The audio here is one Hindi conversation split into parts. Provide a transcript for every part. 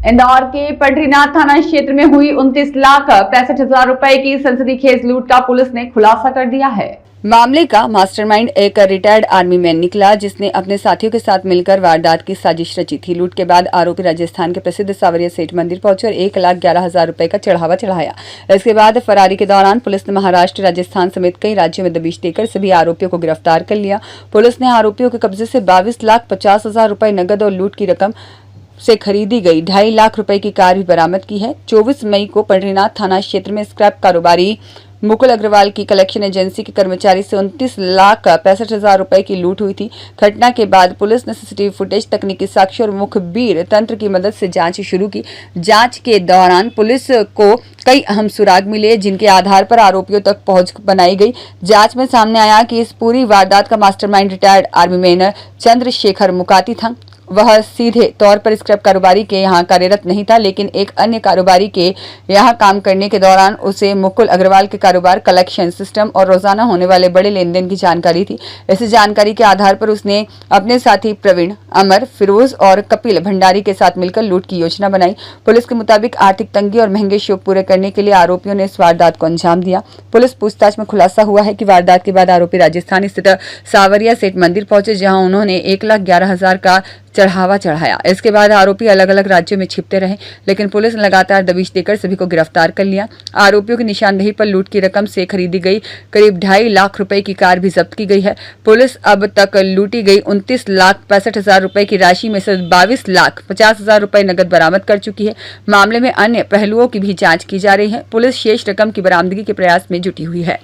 इंदौर के पंढरीनाथ थाना क्षेत्र में हुई 29,65,हजार रुपए की संसदीय खेत लूट का पुलिस ने खुलासा कर दिया है। मामले का मास्टरमाइंड एक रिटायर्ड आर्मी मैन निकला, जिसने अपने साथियों के साथ मिलकर वारदात की साजिश रची थी। लूट के बाद आरोपी राजस्थान के प्रसिद्ध सावरिया सेठ मंदिर पहुंचे और 1,11,000 रुपए का चढ़ावा चढ़ाया। इसके बाद फरारी के दौरान पुलिस ने महाराष्ट्र, राजस्थान समेत कई राज्यों में दबिश देकर सभी आरोपियों को गिरफ्तार कर लिया। पुलिस ने आरोपियों के कब्जे से 22,50,000 रुपए नकद और लूट की रकम से खरीदी गई 2.5 लाख रुपए की कार भी बरामद की है। 24 मई को पंढरीनाथ थाना क्षेत्र में स्क्रैप कारोबारी मुकुल अग्रवाल की कलेक्शन एजेंसी के कर्मचारी से 29,65,000 रुपए की लूट हुई थी। घटना के बाद पुलिस ने सीसीटीवी फुटेज, तकनीकी साक्ष्य और मुखबिर तंत्र की मदद से जांच शुरू की। जांच के दौरान पुलिस को कई अहम सुराग मिले, जिनके आधार पर आरोपियों तक पहुंच बनाई गई। जांच में सामने आया कि इस पूरी वारदात का mastermind retired army man Chandrashekhar Mukati था। वह सीधे तौर पर स्क्रैप कारोबारी के यहाँ कार्यरत नहीं था, लेकिन एक अन्य कारोबारी के यहाँ काम करने के दौरान उसे मुकुल अग्रवाल के कारोबार, कलेक्शन सिस्टम और रोजाना होने वाले बड़े लेन देन की जानकारी थी। इस जानकारी के आधार पर उसने अपने साथी प्रवीण, अमर, फिरोज और कपिल भंडारी के साथ मिलकर लूट की योजना बनाई। पुलिस के मुताबिक आर्थिक तंगी और महंगे शौक पूरे करने के लिए आरोपियों ने इस वारदात को अंजाम दिया। पुलिस पूछताछ में खुलासा हुआ है कि वारदात के बाद आरोपी राजस्थान स्थित सावरिया सेठ मंदिर पहुंचे, जहां उन्होंने 1,11,000 का चढ़ावा चढ़ाया। इसके बाद आरोपी अलग अलग राज्यों में छिपते रहे, लेकिन पुलिस ने लगातार दबिश देकर सभी को गिरफ्तार कर लिया। आरोपियों की निशानदेही पर लूट की रकम से खरीदी गई करीब 2.5 लाख रुपए की कार भी जब्त की गई है। पुलिस अब तक लूटी गई 29,65,000 रुपए की राशि में से 22,50,000 रुपए नकद बरामद कर चुकी है। मामले में अन्य पहलुओं की भी जाँच की जा रही है। पुलिस शेष रकम की बरामदगी के प्रयास में जुटी हुई है।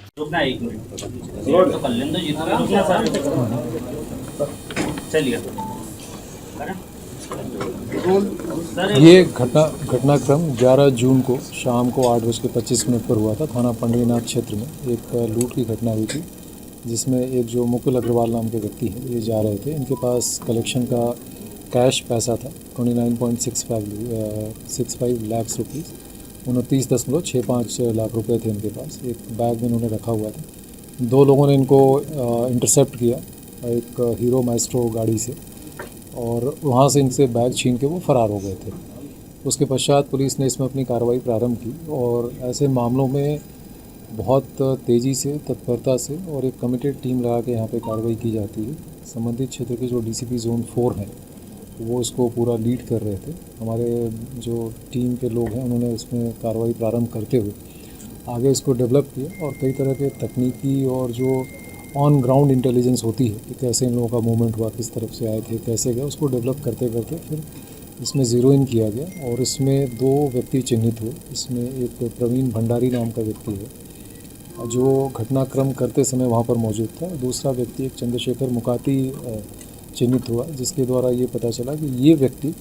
ये घटनाक्रम 11 जून को शाम को 8:25 पर हुआ था। थाना पंढरीनाथ क्षेत्र में एक लूट की घटना हुई थी, जिसमें एक जो मुकुल अग्रवाल नाम के व्यक्ति हैं, ये जा रहे थे। इनके पास कलेक्शन का कैश पैसा था 29.65 लाख रुपीज़, 29.65 लाख रुपए थे इनके पास। एक बैग में इन्होंने रखा हुआ था। 2 लोगों ने इनको इंटरसेप्ट किया एक हीरो माइस्ट्रो गाड़ी से, और वहाँ से इनसे बैग छीन के वो फरार हो गए थे। उसके पश्चात पुलिस ने इसमें अपनी कार्रवाई प्रारंभ की, और ऐसे मामलों में बहुत तेज़ी से, तत्परता से और एक कमिटेड टीम लगा के यहाँ पे कार्रवाई की जाती है। संबंधित क्षेत्र के जो डीसीपी जोन 4 हैं, वो इसको पूरा लीड कर रहे थे। हमारे जो टीम के लोग हैं, उन्होंने इसमें कार्रवाई प्रारंभ करते हुए आगे इसको डेवलप किया, और कई तरह के तकनीकी और जो ऑन ग्राउंड इंटेलिजेंस होती है कि कैसे इन लोगों का मूवमेंट हुआ, किस तरफ से आए थे, कैसे गए, उसको डेवलप करते करते फिर इसमें ज़ीरो इन किया गया, और इसमें 2 व्यक्ति चिन्हित हुए। इसमें एक प्रवीण भंडारी नाम का व्यक्ति है जो घटनाक्रम करते समय वहाँ पर मौजूद था। दूसरा व्यक्ति एक चंद्रशेखर मुकाती चिन्हित हुआ, जिसके द्वारा ये पता चला कि ये व्यक्ति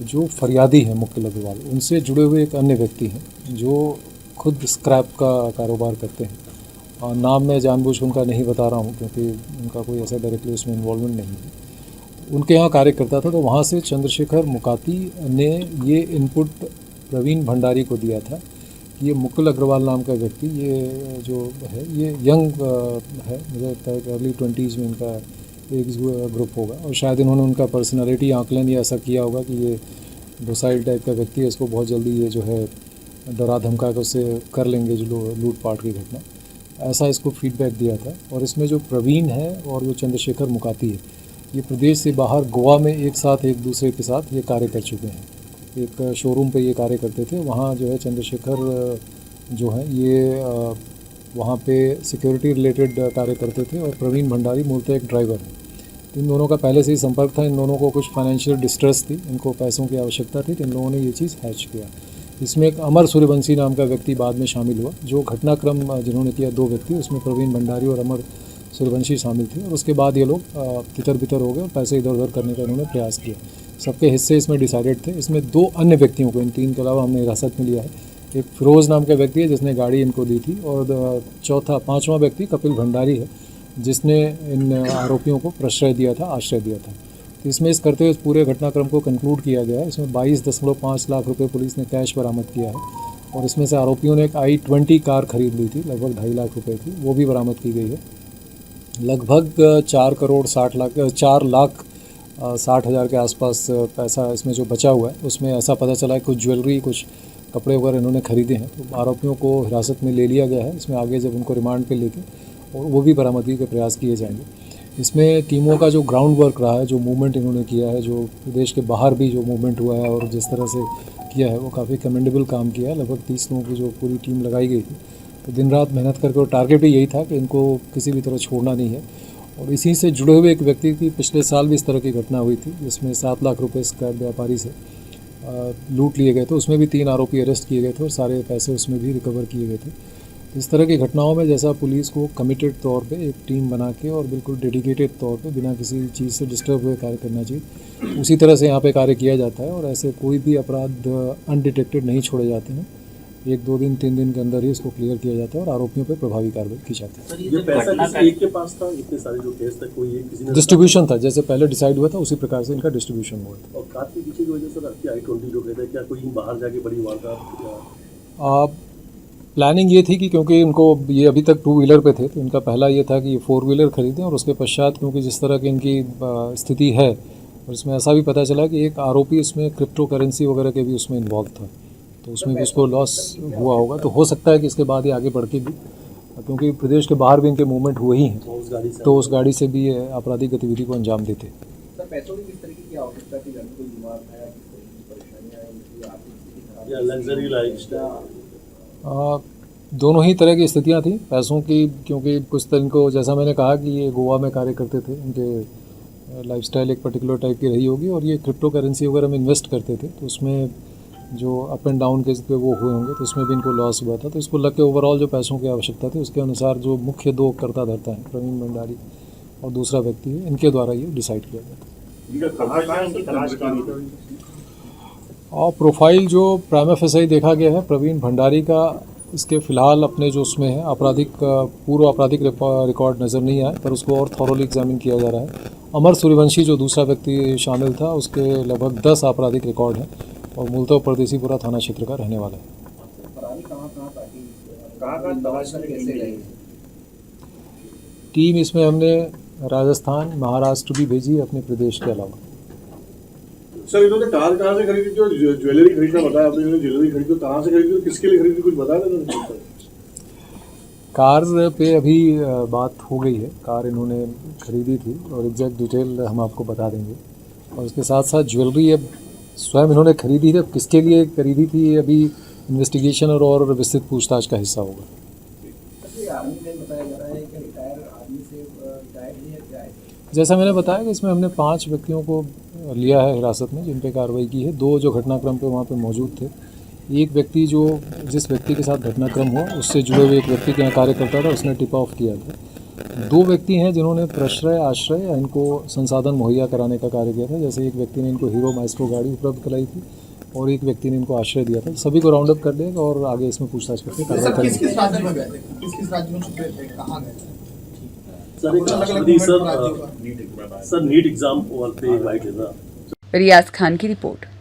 जो फरियादी हैं मुकुल अग्रवाल, उनसे जुड़े हुए एक अन्य व्यक्ति हैं जो खुद स्क्रैप का कारोबार करते हैं। नाम मैं जानबूझ के उनका नहीं बता रहा हूँ, क्योंकि उनका कोई ऐसा डायरेक्टली उसमें इन्वॉल्वमेंट नहीं है। उनके यहाँ कार्य करता था, तो वहाँ से चंद्रशेखर मुकाती ने ये इनपुट प्रवीण भंडारी को दिया था कि ये मुकुल अग्रवाल नाम का व्यक्ति, ये जो है ये यंग है, मुझे लगता है कि अर्ली 20s में इनका एक ग्रुप होगा, और शायद इन्होंने उनका पर्सनालिटी आंकलन या ऐसा किया होगा कि ये डोसाइल टाइप का व्यक्ति है, इसको बहुत जल्दी ये जो है डरा धमका कर उससे कर लेंगे जो लूटपाट की घटना, ऐसा इसको फीडबैक दिया था। और इसमें जो प्रवीण है और जो चंद्रशेखर मुकाती है, ये प्रदेश से बाहर गोवा में एक साथ एक दूसरे के साथ ये कार्य कर चुके हैं। एक शोरूम पे ये कार्य करते थे। वहाँ जो है चंद्रशेखर जो है ये वहाँ पे सिक्योरिटी रिलेटेड कार्य करते थे, और प्रवीण भंडारी मूलतः एक ड्राइवर है। इन दोनों का पहले से ही संपर्क था। इन दोनों को कुछ फाइनेंशियल डिस्ट्रेस थी, इनको पैसों की आवश्यकता थी, तो इन लोगों ने ये चीज़ हैच किया। इसमें एक अमर सूर्यवंशी नाम का व्यक्ति बाद में शामिल हुआ। जो घटनाक्रम जिन्होंने किया 2 व्यक्ति, उसमें प्रवीण भंडारी और अमर सूर्यवंशी शामिल थे, और उसके बाद ये लोग तितर बितर हो गए और पैसे इधर उधर करने का इन्होंने प्रयास किया। सबके हिस्से इसमें डिसाइडेड थे। इसमें 2 अन्य व्यक्तियों को, इन 3 के अलावा हमने हिरासत में लिया है। एक फिरोज़ नाम का व्यक्ति है जिसने गाड़ी इनको दी थी, और 5वां व्यक्ति कपिल भंडारी है जिसने इन आरोपियों को प्रश्रय दिया था, आश्रय दिया था। तो इसमें इस करते हुए पूरे घटनाक्रम को कंक्लूड किया गया है। इसमें 22.5 लाख रुपए पुलिस ने कैश बरामद किया है, और इसमें से आरोपियों ने एक i20 कार खरीद ली थी, लगभग 2.5 लाख रुपए की, वो भी बरामद की गई है। लगभग 4 लाख 60,000 के आसपास पैसा इसमें जो बचा हुआ है, उसमें ऐसा पता चला है कुछ ज्वेलरी, कुछ कपड़े वगैरह इन्होंने खरीदे हैं। तो आरोपियों को हिरासत में ले लिया गया है। इसमें आगे जब उनको रिमांड पे लेके और वो भी बरामदगी के प्रयास किए जाएंगे। इसमें टीमों का जो ग्राउंड वर्क रहा है, जो मूवमेंट इन्होंने किया है, जो प्रदेश के बाहर भी जो मूवमेंट हुआ है और जिस तरह से किया है, वो काफ़ी कमेंडेबल काम किया है। लगभग 30 लोगों की जो पूरी टीम लगाई गई थी, तो दिन रात मेहनत करके, और टारगेट भी यही था कि इनको किसी भी तरह छोड़ना नहीं है। और इसी से जुड़े हुए एक व्यक्ति की पिछले साल भी इस तरह की घटना हुई थी, जिसमें 7 लाख रुपए स्क्रैप व्यापारी से लूट लिए गए थे। उसमें भी 3 आरोपी अरेस्ट किए गए थे और सारे पैसे उसमें भी रिकवर किए गए थे। तो इस तरह की घटनाओं में जैसा पुलिस को कमिटेड तौर पे एक टीम बना के और बिल्कुल डेडिकेटेड तौर पे बिना किसी चीज़ से डिस्टर्ब हुए कार्य करना चाहिए, उसी तरह से यहाँ पे कार्य किया जाता है। और ऐसे कोई भी अपराध अनडिटेक्टेड नहीं छोड़े जाते हैं। 1, 2 दिन, 3 दिन के अंदर ही इसको क्लियर किया जाता है और आरोपियों पर प्रभावी कार्रवाई की जाती है। ये पैसा किसी एक के पास था? इतने सारे जो केस तक कोई एक किसी ने डिस्ट्रीब्यूशन था, जैसे पहले डिसाइड हुआ था उसी प्रकार से इनका डिस्ट्रीब्यूशन हुआ था। और कार के पीछे की वजह से आपकी I-20 जो कहते हैं, क्या कोई बाहर जाके बड़ी वारदात? प्लानिंग ये थी कि क्योंकि इनको ये अभी तक 2 व्हीलर पे थे, तो इनका पहला ये था कि ये 4 व्हीलर खरीदें। और उसके पश्चात क्योंकि जिस तरह की इनकी स्थिति है, और इसमें ऐसा भी पता चला कि एक आरोपी इसमें क्रिप्टो करेंसी वगैरह के भी उसमें इन्वॉल्व था, तो उसमें भी उसको लॉस हुआ होगा। तो हो सकता है कि इसके बाद ये आगे बढ़ के भी, क्योंकि प्रदेश के बाहर भी इनके मूवमेंट हुए ही हैं, तो उस गाड़ी से भी ये आपराधिक गतिविधि को अंजाम देते। सर, पैसों की किस तरीके की आवश्यकता थी? घर में कोई बीमार था या किस तरीके की परेशानियां हैं, उनकी आर्थिक स्थिति खराब या लग्जरी लाइफस्टाइल? दोनों ही तरह की स्थितियां थी पैसों की, क्योंकि कुछ तरह को, जैसा मैंने कहा कि ये गोवा में कार्य करते थे, इनके लाइफस्टाइल एक पर्टिकुलर टाइप की रही होगी, और ये क्रिप्टो करेंसी वगैरह में इन्वेस्ट करते थे, तो उसमें जो अप एंड डाउन के वो हुए होंगे, तो उसमें भी इनको लॉस हुआ था। तो इसको लग के ओवरऑल जो पैसों की आवश्यकता थी, उसके अनुसार जो मुख्य 2 कर्ता धर्ता हैं, प्रवीण भंडारी और दूसरा व्यक्ति है, इनके द्वारा ये डिसाइड किया गया था। और प्रोफाइल जो प्राइमा फेसाई देखा गया है प्रवीण भंडारी का, इसके फ़िलहाल अपने जो उसमें है पूर्व आपराधिक रिकॉर्ड नज़र नहीं आया, पर उसको और थॉरोली एग्जामिन किया जा रहा है। अमर सूर्यवंशी जो दूसरा व्यक्ति शामिल था, उसके लगभग 10 आपराधिक रिकॉर्ड हैं और मूलतः परदेसीपुरा थाना क्षेत्र का रहने वाला है। टीम इसमें हमने राजस्थान, महाराष्ट्र भी भेजी है अपने प्रदेश के अलावा। सर, इन्होंने कार कहाँ से खरीदी? जो ज्वेलरी खरीदना बताया आपने, इन्होंने ज्वेलरी खरीदी, तो कहाँ से खरीदी, किसके लिए खरीदी, कुछ बताया ना? कार पे अभी बात हो गई है, कार इन्होंने खरीदी थी और एग्जैक्ट डिटेल हम आपको बता देंगे। और उसके साथ साथ ज्वेलरी अब स्वयं इन्होंने खरीदी थी, किसके लिए खरीदी थी ये अभी इन्वेस्टिगेशन और विस्तृत पूछताछ का हिस्सा होगा। जैसा मैंने बताया कि इसमें हमने 5 व्यक्तियों को लिया है हिरासत में, जिन पे कार्रवाई की है। 2 जो घटनाक्रम पे वहाँ पे मौजूद थे, एक व्यक्ति जो जिस व्यक्ति के साथ घटनाक्रम हुआ उससे जुड़े हुए एक व्यक्ति के यहाँ कार्य करता था, उसने टिप ऑफ किया था। 2 व्यक्ति हैं जिन्होंने प्रश्रय, आश्रय या इनको संसाधन मुहैया कराने का कार्य किया था। जैसे एक व्यक्ति ने इनको हीरो माइस्ट्रो गाड़ी उपलब्ध कराई थी और एक व्यक्ति ने इनको आश्रय दिया था। सभी को राउंड अप कर देगा और आगे इसमें पूछताछ करके कार्रवाई करेंगे। किस राज्य में गए थे? किस राज्य में छुपे थे? कहाँ गए थे? सर, नीट एग्जाम पे वाइट है ना? रियाज खान की रिपोर्ट।